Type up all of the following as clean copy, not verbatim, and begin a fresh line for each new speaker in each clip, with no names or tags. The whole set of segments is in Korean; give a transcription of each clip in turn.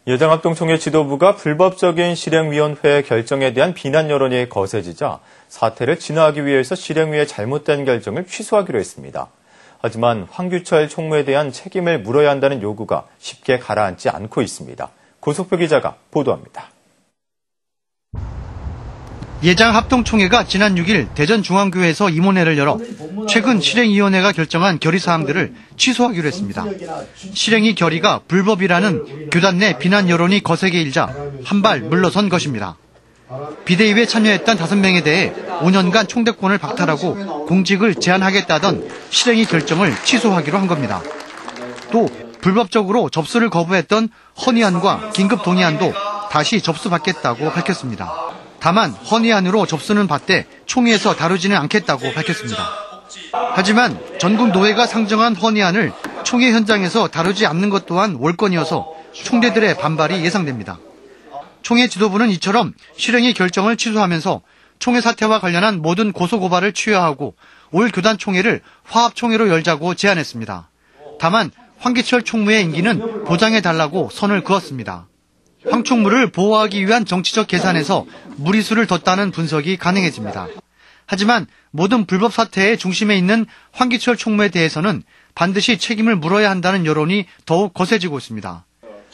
여당합동총회 지도부가 불법적인 실행위원회 결정에 대한 비난 여론이 거세지자 사태를 진화하기 위해서 실행위의 잘못된 결정을 취소하기로 했습니다. 하지만 황규철 총무에 대한 책임을 물어야 한다는 요구가 쉽게 가라앉지 않고 있습니다. 고석표 기자가 보도합니다.
예장합동총회가 지난 6일 대전중앙교회에서 임원회를 열어 최근 실행위원회가 결정한 결의사항들을 취소하기로 했습니다. 실행위 결의가 불법이라는 교단 내 비난 여론이 거세게 일자 한 발 물러선 것입니다. 비대위에 참여했던 5명에 대해 5년간 총대권을 박탈하고 공직을 제한하겠다던 실행위 결정을 취소하기로 한 겁니다. 또 불법적으로 접수를 거부했던 헌의안과 긴급동의안도 다시 접수받겠다고 밝혔습니다. 다만 헌의안으로 접수는 받되 총회에서 다루지는 않겠다고 밝혔습니다. 하지만 전국 노회가 상정한 헌의안을 총회 현장에서 다루지 않는 것 또한 월권이어서 총대들의 반발이 예상됩니다. 총회 지도부는 이처럼 실행위 결정을 취소하면서 총회 사태와 관련한 모든 고소고발을 취하하고 올 교단 총회를 화합총회로 열자고 제안했습니다. 다만 황기철 총무의 임기는 보장해달라고 선을 그었습니다. 황 총무를 보호하기 위한 정치적 계산에서 무리수를 뒀다는 분석이 가능해집니다. 하지만 모든 불법 사태의 중심에 있는 황기철 총무에 대해서는 반드시 책임을 물어야 한다는 여론이 더욱 거세지고 있습니다.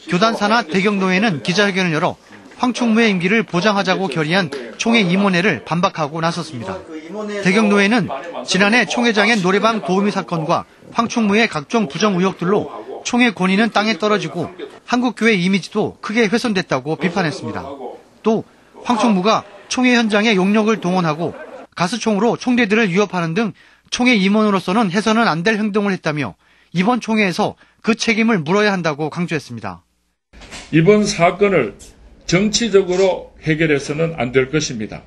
교단 산하 대경노회는 기자회견을 열어 황 총무의 임기를 보장하자고 결의한 총회 임원회를 반박하고 나섰습니다. 대경노회는 지난해 총회장의 노래방 도우미 사건과 황 총무의 각종 부정 의혹들로 총회 권위는 땅에 떨어지고 한국교회 이미지도 크게 훼손됐다고 비판했습니다. 또 황 총무가 총회 현장에 용력을 동원하고 가스총으로 총대들을 위협하는 등 총회 임원으로서는 해서는 안 될 행동을 했다며 이번 총회에서 그 책임을 물어야 한다고 강조했습니다.
이번 사건을 정치적으로 해결해서는 안 될 것입니다.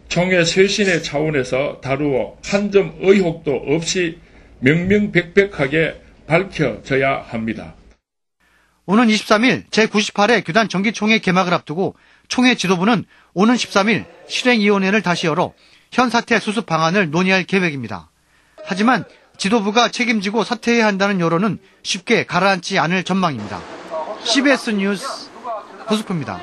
총회 쇄신의 차원에서 다루어 한 점 의혹도 없이 명명백백하게 밝혀져야 합니다.
오는 23일 제98회 교단 정기총회 개막을 앞두고 총회 지도부는 오는 13일 실행위원회를 다시 열어 현 사태 수습 방안을 논의할 계획입니다. 하지만 지도부가 책임지고 사퇴해야 한다는 여론은 쉽게 가라앉지 않을 전망입니다. CBS 뉴스 고석표입니다.